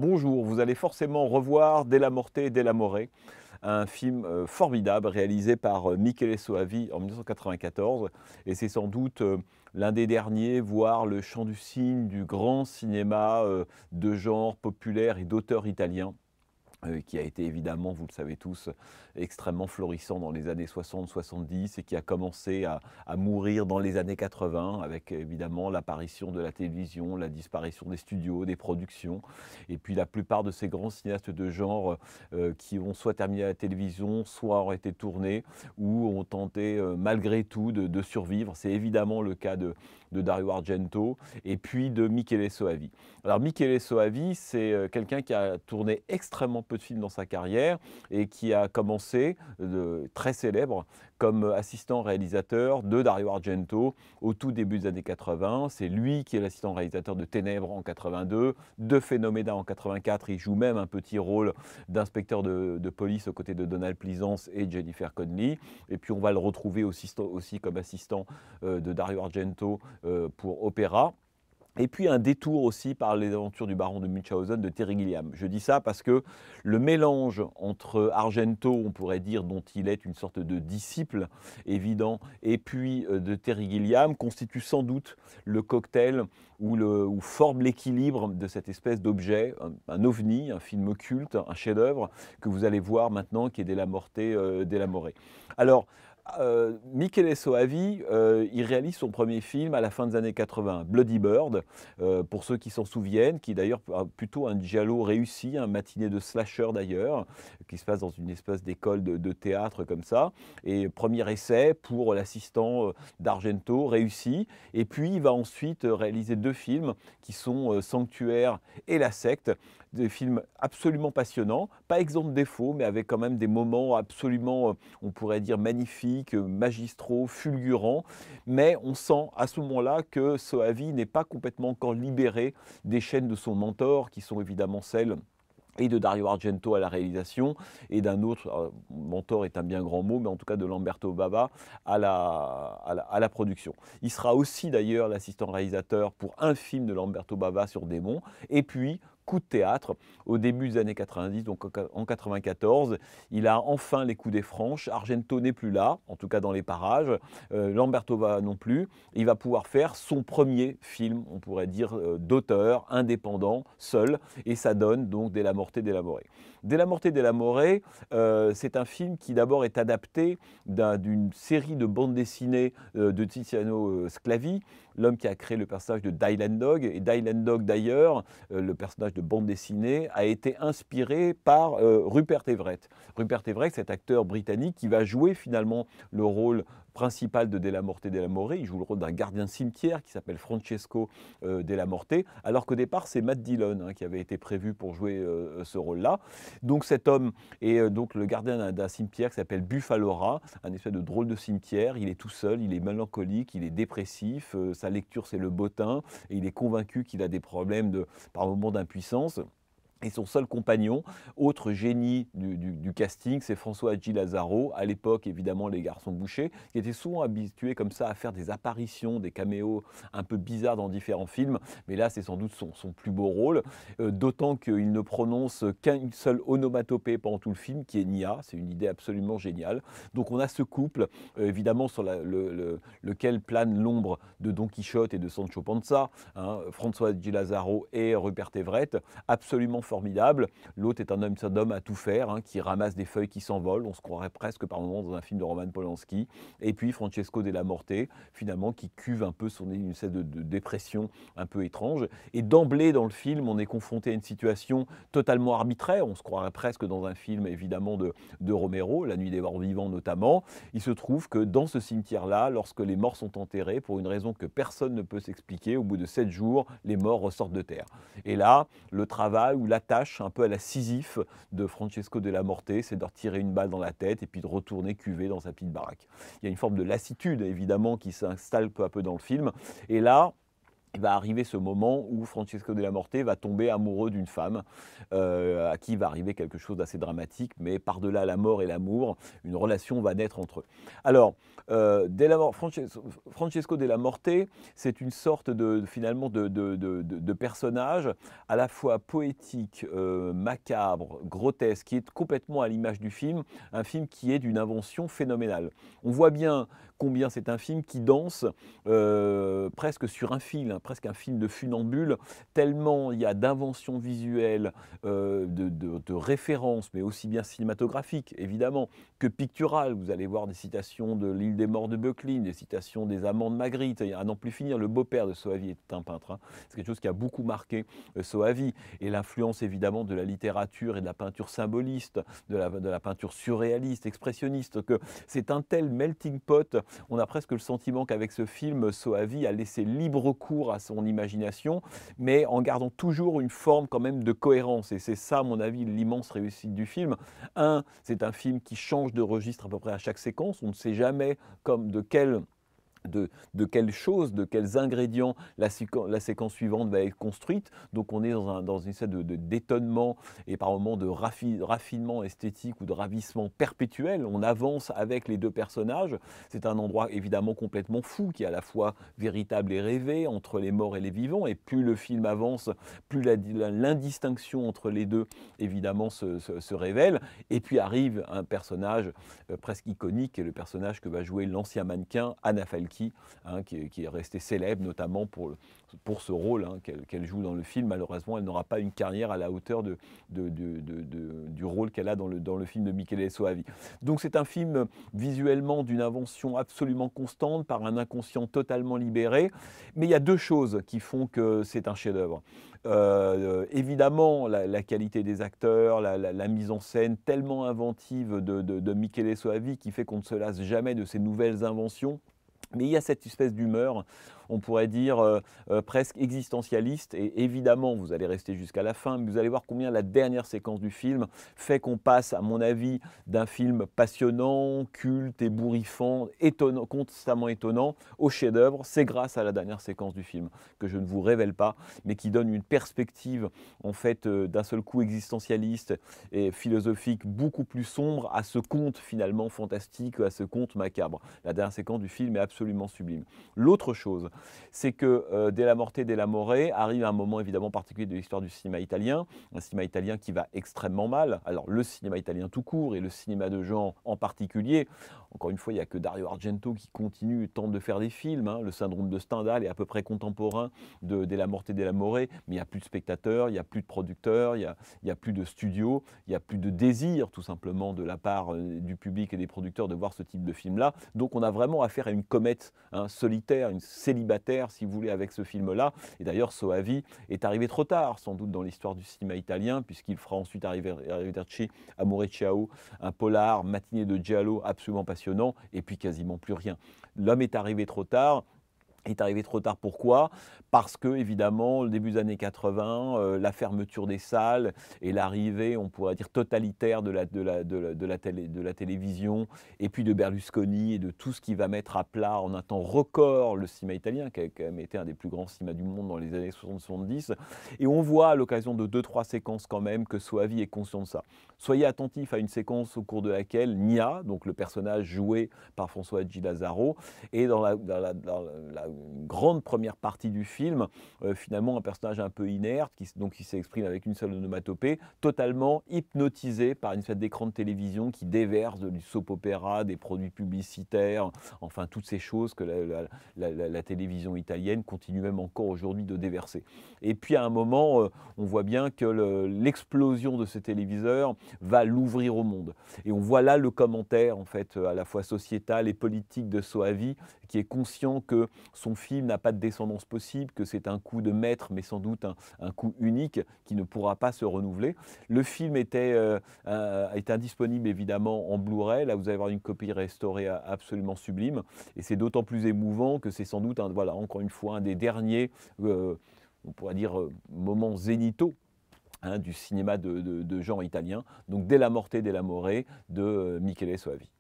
Bonjour, vous allez forcément revoir Della Morte e Della More, un film formidable réalisé par Michele Soavi en 1994. Et c'est sans doute l'un des derniers, voire le chant du cygne du grand cinéma de genre populaire et d'auteur italien. Qui a été évidemment, vous le savez tous, extrêmement florissant dans les années 60-70 et qui a commencé à mourir dans les années 80 avec évidemment l'apparition de la télévision, la disparition des studios, des productions. Et puis la plupart de ces grands cinéastes de genre qui ont soit terminé à la télévision, soit ont été tournés ou ont tenté malgré tout de survivre. C'est évidemment le cas de Dario Argento et puis de Michele Soavi. Alors Michele Soavi, c'est quelqu'un qui a tourné extrêmement peu de films dans sa carrière et qui a commencé très célèbre comme assistant réalisateur de Dario Argento au tout début des années 80. C'est lui qui est l'assistant réalisateur de Ténèbres en 82, de Phénoména en 84. Il joue même un petit rôle d'inspecteur de police aux côtés de Donald Pleasence et Jennifer Connelly. Et puis on va le retrouver aussi comme assistant de Dario Argento pour Opéra. Et puis un détour aussi par les aventures du baron de Munchausen de Terry Gilliam. Je dis ça parce que le mélange entre Argento, on pourrait dire, dont il est une sorte de disciple évident, et puis de Terry Gilliam, constitue sans doute le cocktail ou forme l'équilibre de cette espèce d'objet, un ovni, un film culte, un chef-d'œuvre que vous allez voir maintenant, qui est Della Morte, Della More. Alors, Michele Soavi, il réalise son premier film à la fin des années 80, Bloody Bird, pour ceux qui s'en souviennent, qui est d'ailleurs plutôt un giallo réussi, un matinée de slasher d'ailleurs, qui se passe dans une espèce d'école de théâtre comme ça. Et premier essai pour l'assistant d'Argento, réussi. Et puis il va ensuite réaliser deux films qui sont Sanctuaire et La Secte, des films absolument passionnants, pas exempts de défauts, mais avec quand même des moments absolument, on pourrait dire, magnifiques, magistraux, fulgurants. Mais on sent à ce moment-là que Soavi n'est pas complètement encore libéré des chaînes de son mentor, qui sont évidemment celles et de Dario Argento à la réalisation, et d'un autre, mentor est un bien grand mot, mais en tout cas de Lamberto Bava à la production. Il sera aussi d'ailleurs l'assistant réalisateur pour un film de Lamberto Bava sur Démon, et puis coup de théâtre au début des années 90, donc en 94. Il a enfin les coups des franches. Argento n'est plus là, en tout cas dans les parages. Lamberto Bava non plus. Il va pouvoir faire son premier film, on pourrait dire, d'auteur, indépendant, seul. Et ça donne donc Della Morte e Della More. Della Morte e Della More, c'est un film qui d'abord est adapté d'une série de bandes dessinées de Tiziano Sclavi, l'homme qui a créé le personnage de Dylan Dog. Et Dylan Dog d'ailleurs, le personnage de bande dessinée, a été inspiré par Rupert Everett. Rupert Everett, cet acteur britannique qui va jouer finalement le rôle principal de Della Morte e Della More. Il joue le rôle d'un gardien de cimetière qui s'appelle Francesco Della Morte, alors qu'au départ c'est Matt Dillon qui avait été prévu pour jouer ce rôle-là. Donc cet homme est donc le gardien d'un cimetière qui s'appelle Buffalora, un espèce de drôle de cimetière. Il est tout seul, il est mélancolique, il est dépressif, sa lecture c'est le bottin, et il est convaincu qu'il a des problèmes par moments d'impuissance. Et son seul compagnon, autre génie du casting, c'est François Hadji Lazaro, à l'époque évidemment Les Garçons Bouchés, qui était souvent habitué comme ça à faire des apparitions, des caméos un peu bizarres dans différents films, mais là c'est sans doute son plus beau rôle, d'autant qu'il ne prononce qu'une seule onomatopée pendant tout le film, qui est Nia, c'est une idée absolument géniale. Donc on a ce couple, évidemment sur lequel plane l'ombre de Don Quichotte et de Sancho Panza, François Hadji Lazaro et Rupert Everett, absolument formidable. L'autre est un homme à tout faire, qui ramasse des feuilles qui s'envolent. On se croirait presque par moments dans un film de Roman Polanski. Et puis Francesco Della Morte, finalement, qui cuve un peu une espèce de dépression un peu étrange. Et d'emblée, dans le film, on est confronté à une situation totalement arbitraire. On se croirait presque dans un film, évidemment, de Romero, La Nuit des Morts Vivants notamment. Il se trouve que dans ce cimetière-là, lorsque les morts sont enterrés, pour une raison que personne ne peut s'expliquer, au bout de 7 jours, les morts ressortent de terre. Et là, le travail ou la tâche un peu à la Sisyphe de Francesco Della Morte, c'est de retirer une balle dans la tête et puis de retourner cuver dans sa petite baraque. Il y a une forme de lassitude évidemment qui s'installe peu à peu dans le film. Et là, il va arriver ce moment où Francesco Della Morte va tomber amoureux d'une femme, à qui va arriver quelque chose d'assez dramatique, mais par-delà la mort et l'amour, une relation va naître entre eux. Alors, Francesco Della Morte, c'est une sorte finalement de personnage à la fois poétique, macabre, grotesque, qui est complètement à l'image du film, un film qui est d'une invention phénoménale. On voit bien combien c'est un film qui danse presque sur un fil, hein, presque un film de funambule, tellement il y a d'inventions visuelles, de références, mais aussi bien cinématographiques, évidemment, que picturales. Vous allez voir des citations de L'île des morts de Böcklin, des citations des Amants de Magritte, à n'en plus finir. Le beau-père de Soavi est un peintre, hein. C'est quelque chose qui a beaucoup marqué Soavi, et l'influence évidemment de la littérature et de la peinture symboliste, de la peinture surréaliste, expressionniste, que c'est un tel melting pot. On a presque le sentiment qu'avec ce film, Soavi a laissé libre cours à son imagination, mais en gardant toujours une forme quand même de cohérence. Et c'est ça, à mon avis, l'immense réussite du film. Un, c'est un film qui change de registre à peu près à chaque séquence. On ne sait jamais comme de quelles choses, de quels ingrédients la séquence suivante va être construite. Donc on est dans une sorte d'étonnement et par moments de raffinement esthétique ou de ravissement perpétuel. On avance avec les deux personnages. C'est un endroit évidemment complètement fou, qui est à la fois véritable et rêvé, entre les morts et les vivants. Et plus le film avance, plus l'indistinction entre les deux évidemment se révèle. Et puis arrive un personnage presque iconique, qui est le personnage que va jouer l'ancien mannequin Anna Falchi, hein, qui est resté célèbre notamment pour ce rôle, hein, qu'elle joue dans le film. Malheureusement, elle n'aura pas une carrière à la hauteur du rôle qu'elle a dans le film de Michele Soavi. Donc c'est un film visuellement d'une invention absolument constante, par un inconscient totalement libéré. Mais il y a deux choses qui font que c'est un chef-d'œuvre. Évidemment, la qualité des acteurs, la mise en scène tellement inventive de Michele Soavi, qui fait qu'on ne se lasse jamais de ses nouvelles inventions. Mais il y a cette espèce d'humeur, on pourrait dire presque existentialiste, et évidemment vous allez rester jusqu'à la fin, mais vous allez voir combien la dernière séquence du film fait qu'on passe, à mon avis, d'un film passionnant, culte, ébouriffant, étonnant, constamment étonnant, au chef-d'œuvre. C'est grâce à la dernière séquence du film, que je ne vous révèle pas, mais qui donne une perspective en fait d'un seul coup existentialiste et philosophique beaucoup plus sombre à ce conte finalement fantastique, à ce conte macabre. La dernière séquence du film est absolument sublime. L'autre chose, c'est que Della Morte e Della More arrive à un moment évidemment particulier de l'histoire du cinéma italien, un cinéma italien qui va extrêmement mal. Alors le cinéma italien tout court et le cinéma de genre en particulier. Encore une fois, il n'y a que Dario Argento qui continue et tente de faire des films, hein. Le syndrome de Stendhal est à peu près contemporain de Della Morte e Della More, mais il n'y a plus de spectateurs, il n'y a plus de producteurs, il n'y a plus de studios, il n'y a plus de désir tout simplement de la part du public et des producteurs de voir ce type de film-là. Donc on a vraiment affaire à une comète, hein, solitaire, une célibataire si vous voulez avec ce film-là. Et d'ailleurs Soavi est arrivé trop tard sans doute dans l'histoire du cinéma italien, puisqu'il fera ensuite Arrivederci, Amore Ciao, un polar, matinée de giallo absolument passionnant, et puis quasiment plus rien. L'homme est arrivé trop tard. Est arrivé trop tard, pourquoi? Parce que, évidemment, le début des années 80, la fermeture des salles et l'arrivée, on pourrait dire, totalitaire de la télévision, et puis de Berlusconi et de tout ce qui va mettre à plat en un temps record le cinéma italien, qui a quand même été un des plus grands cinémas du monde dans les années 60-70. Et on voit à l'occasion de 2-3 séquences quand même que Soavi est conscient de ça. Soyez attentifs à une séquence au cours de laquelle Nia, donc le personnage joué par François Hadji Lazaro, est dans la grande première partie du film, finalement un personnage un peu inerte, qui s'exprime avec une seule onomatopée, totalement hypnotisé par une espèce d'écran de télévision qui déverse du soap-opéra, des produits publicitaires, enfin toutes ces choses que la télévision italienne continue même encore aujourd'hui de déverser. Et puis à un moment, on voit bien que l'explosion de ce téléviseur va l'ouvrir au monde. Et on voit là le commentaire en fait à la fois sociétal et politique de Soavi, qui est conscient que son film n'a pas de descendance possible, que c'est un coup de maître, mais sans doute un coup unique qui ne pourra pas se renouveler. Le film est indisponible évidemment en Blu-ray. Là, vous allez avoir une copie restaurée absolument sublime. Et c'est d'autant plus émouvant que c'est sans doute, voilà, encore une fois, un des derniers, on pourrait dire, moments zénithaux, hein, du cinéma de genre italien. Donc Della Morte e Della More de Michele Soavi.